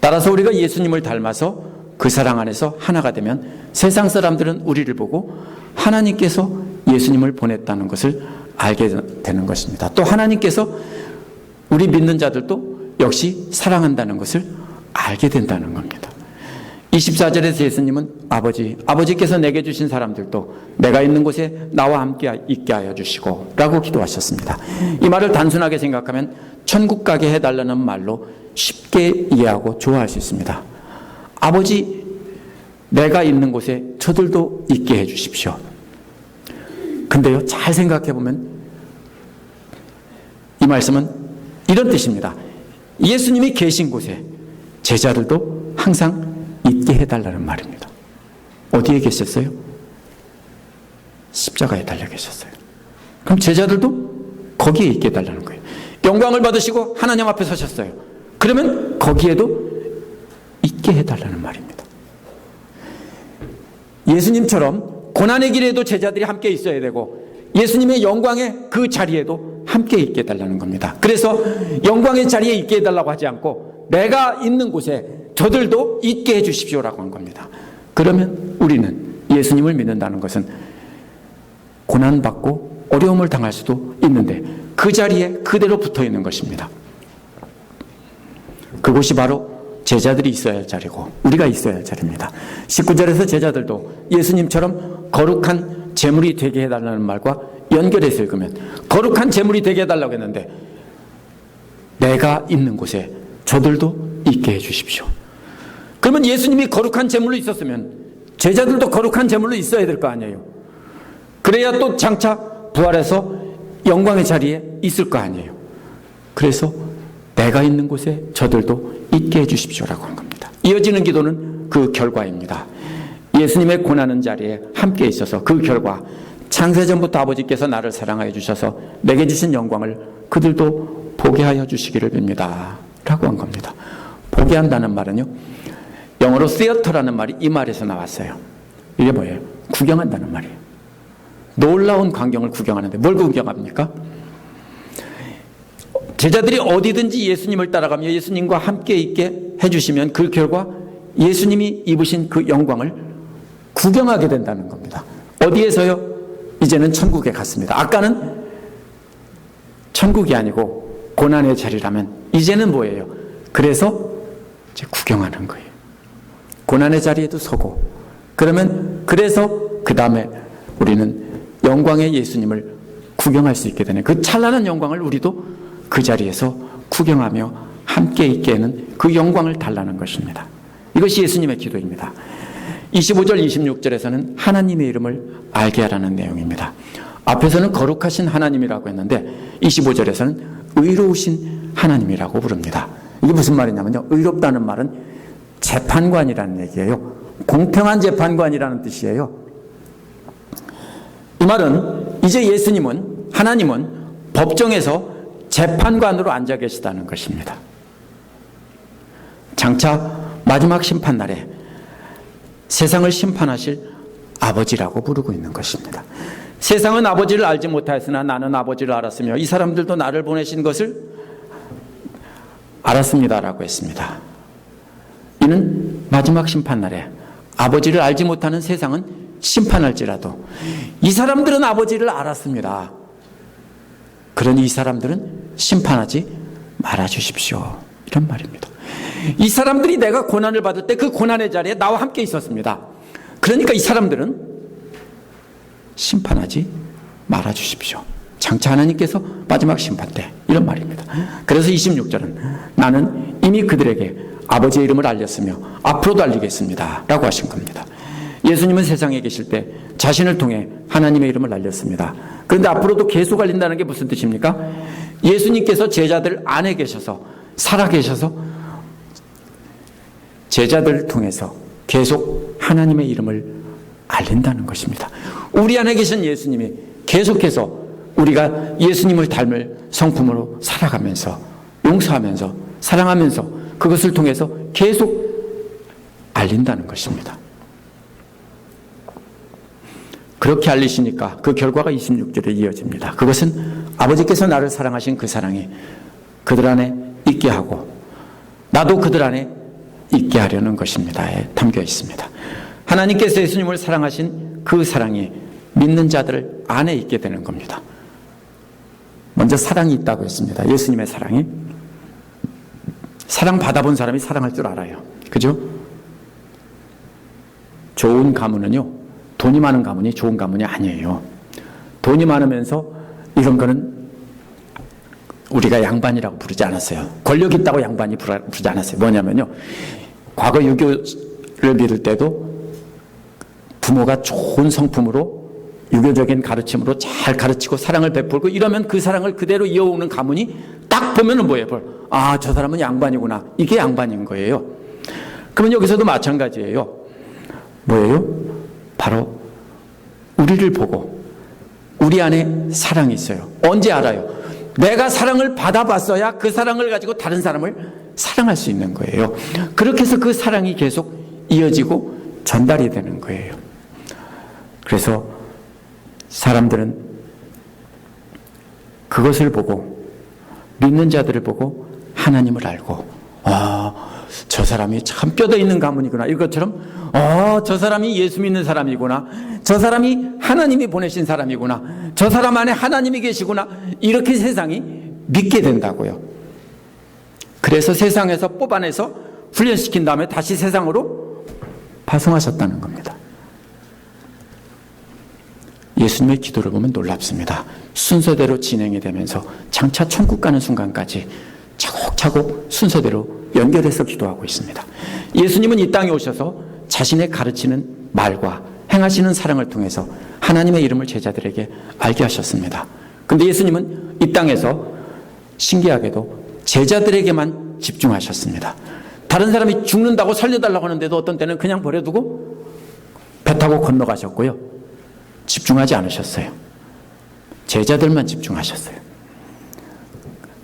따라서 우리가 예수님을 닮아서 그 사랑 안에서 하나가 되면 세상 사람들은 우리를 보고 하나님께서 예수님을 보냈다는 것을 알게 되는 것입니다. 또 하나님께서 우리 믿는 자들도 역시 사랑한다는 것을 알게 된다는 겁니다. 24절에서 예수님은 아버지께서 내게 주신 사람들도 내가 있는 곳에 나와 함께 있게 하여 주시고 라고 기도하셨습니다. 이 말을 단순하게 생각하면 천국 가게 해달라는 말로 쉽게 이해하고 좋아할 수 있습니다. 아버지, 내가 있는 곳에 저들도 있게 해 주십시오. 근데요, 잘 생각해 보면 이 말씀은 이런 뜻입니다. 예수님이 계신 곳에 제자들도 항상 있게 해달라는 말입니다. 어디에 계셨어요? 십자가에 달려 계셨어요. 그럼 제자들도 거기에 있게 해달라는 거예요. 영광을 받으시고 하나님 앞에 서셨어요. 그러면 거기에도 있게 해달라는 말입니다. 예수님처럼 고난의 길에도 제자들이 함께 있어야 되고 예수님의 영광의 그 자리에도 함께 있게 해달라는 겁니다. 그래서 영광의 자리에 있게 해달라고 하지 않고 내가 있는 곳에 저들도 있게 해주십시오라고 한 겁니다. 그러면 우리는 예수님을 믿는다는 것은 고난받고 어려움을 당할 수도 있는데 그 자리에 그대로 붙어 있는 것입니다. 그곳이 바로 제자들이 있어야 할 자리고 우리가 있어야 할 자리입니다. 19절에서 제자들도 예수님처럼 거룩한 제물이 되게 해달라는 말과 연결해서 읽으면 거룩한 제물이 되게 해달라고 했는데 내가 있는 곳에 저들도 있게 해주십시오. 그러면 예수님이 거룩한 제물로 있었으면 제자들도 거룩한 제물로 있어야 될 거 아니에요. 그래야 또 장차 부활해서 영광의 자리에 있을 거 아니에요. 그래서 내가 있는 곳에 저들도 있게 해주십시오라고 한 겁니다. 이어지는 기도는 그 결과입니다. 예수님의 고난의 자리에 함께 있어서 그 결과 창세전부터 아버지께서 나를 사랑하여 주셔서 내게 주신 영광을 그들도 보게 하여 주시기를 빕니다 라고 한 겁니다. 보게 한다는 말은요, 영어로 theater라는 말이 이 말에서 나왔어요. 이게 뭐예요? 구경한다는 말이에요. 놀라운 광경을 구경하는데 뭘 구경합니까? 제자들이 어디든지 예수님을 따라가며 예수님과 함께 있게 해주시면 그 결과 예수님이 입으신 그 영광을 구경하게 된다는 겁니다. 어디에서요? 이제는 천국에 갔습니다. 아까는 천국이 아니고 고난의 자리라면 이제는 뭐예요? 그래서 이제 구경하는 거예요. 고난의 자리에도 서고 그러면 그래서 그 다음에 우리는 영광의 예수님을 구경할 수 있게 되는 그 찬란한 영광을 우리도 그 자리에서 구경하며 함께 있게 하는 그 영광을 달라는 것입니다. 이것이 예수님의 기도입니다. 25절 26절에서는 하나님의 이름을 알게 하라는 내용입니다. 앞에서는 거룩하신 하나님이라고 했는데 25절에서는 의로우신 하나님이라고 부릅니다. 이게 무슨 말이냐면요, 의롭다는 말은 재판관이라는 얘기예요. 공평한 재판관이라는 뜻이에요. 이 말은 이제 하나님은 법정에서 재판관으로 앉아 계시다는 것입니다. 장차 마지막 심판날에 세상을 심판하실 아버지라고 부르고 있는 것입니다. 세상은 아버지를 알지 못하였으나 나는 아버지를 알았으며 이 사람들도 나를 보내신 것을 알았습니다라고 했습니다. 이는 마지막 심판날에 아버지를 알지 못하는 세상은 심판할지라도 이 사람들은 아버지를 알았습니다. 그러니 이 사람들은 심판하지 말아주십시오. 이런 말입니다. 이 사람들이 내가 고난을 받을 때 그 고난의 자리에 나와 함께 있었습니다. 그러니까 이 사람들은 심판하지 말아주십시오. 장차 하나님께서 마지막 심판 때 이런 말입니다. 그래서 26절은 나는 이미 그들에게 아버지의 이름을 알렸으며 앞으로도 알리겠습니다 라고 하신 겁니다. 예수님은 세상에 계실 때 자신을 통해 하나님의 이름을 알렸습니다. 그런데 앞으로도 계속 알린다는 게 무슨 뜻입니까? 예수님께서 제자들 안에 계셔서 살아 계셔서 제자들을 통해서 계속 하나님의 이름을 알린다는 것입니다. 우리 안에 계신 예수님이 계속해서 우리가 예수님을 닮을 성품으로 살아가면서 용서하면서 사랑하면서 그것을 통해서 계속 알린다는 것입니다. 그렇게 알리시니까 그 결과가 26절에 이어집니다. 그것은 아버지께서 나를 사랑하신 그 사랑이 그들 안에 있게 하고 나도 그들 안에 있게 하려는 것입니다에 담겨 있습니다. 하나님께서 예수님을 사랑하신 그 사랑이 믿는 자들 안에 있게 되는 겁니다. 먼저 사랑이 있다고 했습니다. 예수님의 사랑이. 사랑 받아본 사람이 사랑할 줄 알아요. 그죠? 좋은 가문은요, 돈이 많은 가문이 좋은 가문이 아니에요. 돈이 많으면서 이런 거는 우리가 양반이라고 부르지 않았어요. 권력 있다고 양반이 부르지 않았어요. 뭐냐면요, 과거 유교를 믿을 때도 부모가 좋은 성품으로 유교적인 가르침으로 잘 가르치고 사랑을 베풀고 이러면 그 사랑을 그대로 이어오는 가문이 딱 보면은 뭐예요? 아, 저 사람은 양반이구나. 이게 양반인 거예요. 그러면 여기서도 마찬가지예요. 뭐예요? 바로 우리를 보고 우리 안에 사랑이 있어요. 언제 알아요? 내가 사랑을 받아봤어야 그 사랑을 가지고 다른 사람을 사랑할 수 있는 거예요. 그렇게 해서 그 사랑이 계속 이어지고 전달이 되는 거예요. 그래서 사람들은 그것을 보고 믿는 자들을 보고 하나님을 알고 저 사람이 참 뼈대 있는 가문이구나. 이것처럼 저 사람이 예수 믿는 사람이구나. 저 사람이 하나님이 보내신 사람이구나. 저 사람 안에 하나님이 계시구나. 이렇게 세상이 믿게 된다고요. 그래서 세상에서 뽑아내서 훈련시킨 다음에 다시 세상으로 파송하셨다는 겁니다. 예수님의 기도를 보면 놀랍습니다. 순서대로 진행이 되면서 장차 천국 가는 순간까지 차곡차곡 순서대로 연결해서 기도하고 있습니다. 예수님은 이 땅에 오셔서 자신의 가르치는 말과 행하시는 사랑을 통해서 하나님의 이름을 제자들에게 알게 하셨습니다. 그런데 예수님은 이 땅에서 신기하게도 제자들에게만 집중하셨습니다. 다른 사람이 죽는다고 살려달라고 하는데도 어떤 때는 그냥 버려두고 배 타고 건너가셨고요. 집중하지 않으셨어요. 제자들만 집중하셨어요.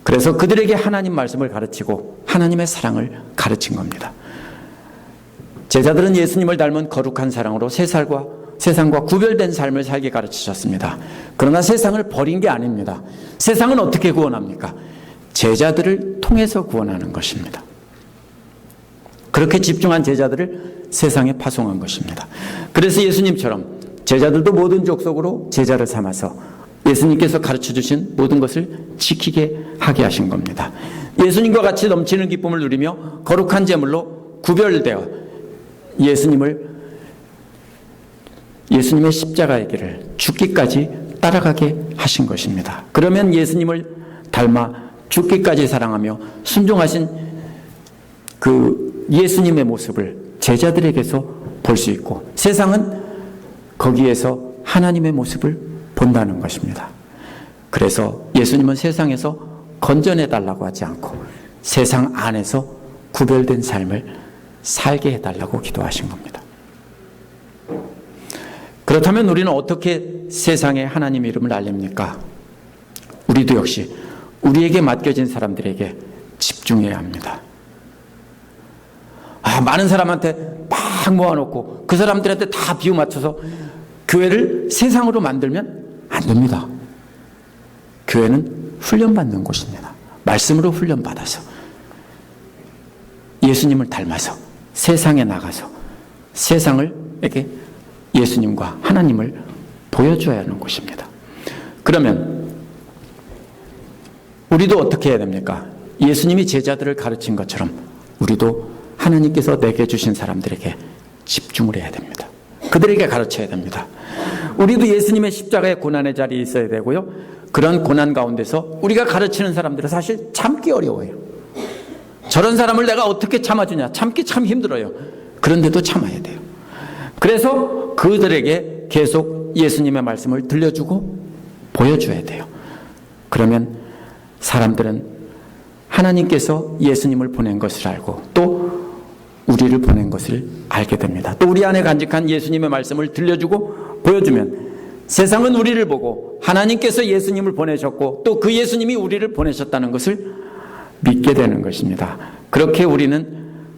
그래서 그들에게 하나님 말씀을 가르치고 하나님의 사랑을 가르친 겁니다. 제자들은 예수님을 닮은 거룩한 사랑으로 세상과 구별된 삶을 살게 가르치셨습니다. 그러나 세상을 버린 게 아닙니다. 세상은 어떻게 구원합니까? 제자들을 통해서 구원하는 것입니다. 그렇게 집중한 제자들을 세상에 파송한 것입니다. 그래서 예수님처럼 제자들도 모든 족속으로 제자를 삼아서 예수님께서 가르쳐주신 모든 것을 지키게 하게 하신 겁니다. 예수님과 같이 넘치는 기쁨을 누리며 거룩한 제물로 구별되어 예수님의 십자가의 길을 죽기까지 따라가게 하신 것입니다. 그러면 예수님을 닮아 죽기까지 사랑하며 순종하신 그 예수님의 모습을 제자들에게서 볼 수 있고 세상은 거기에서 하나님의 모습을 본다는 것입니다. 그래서 예수님은 세상에서 건져내달라고 하지 않고 세상 안에서 구별된 삶을 살게 해달라고 기도하신 겁니다. 그렇다면 우리는 어떻게 세상에 하나님의 이름을 알립니까? 우리도 역시 우리에게 맡겨진 사람들에게 집중해야 합니다. 많은 사람한테 막 모아놓고 그 사람들한테 다 비유 맞춰서 교회를 세상으로 만들면 안 됩니다. 교회는 훈련받는 곳입니다. 말씀으로 훈련받아서 예수님을 닮아서 세상에 나가서 세상을 이렇게 예수님과 하나님을 보여줘야 하는 곳입니다. 그러면 우리도 어떻게 해야 됩니까? 예수님이 제자들을 가르친 것처럼 우리도 하나님께서 내게 주신 사람들에게 집중을 해야 됩니다. 그들에게 가르쳐야 됩니다. 우리도 예수님의 십자가의 고난의 자리에 있어야 되고요. 그런 고난 가운데서 우리가 가르치는 사람들은 사실 참기 어려워요. 저런 사람을 내가 어떻게 참아주냐. 참기 참 힘들어요. 그런데도 참아야 돼요. 그래서 그들에게 계속 예수님의 말씀을 들려주고 보여줘야 돼요. 그러면 사람들은 하나님께서 예수님을 보낸 것을 알고 또 우리를 보낸 것을 알게 됩니다. 또 우리 안에 간직한 예수님의 말씀을 들려주고 보여주면 세상은 우리를 보고 하나님께서 예수님을 보내셨고 또 그 예수님이 우리를 보내셨다는 것을 믿게 되는 것입니다. 그렇게 우리는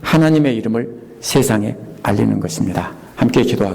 하나님의 이름을 세상에 알리는 것입니다. 함께 기도하겠습니다.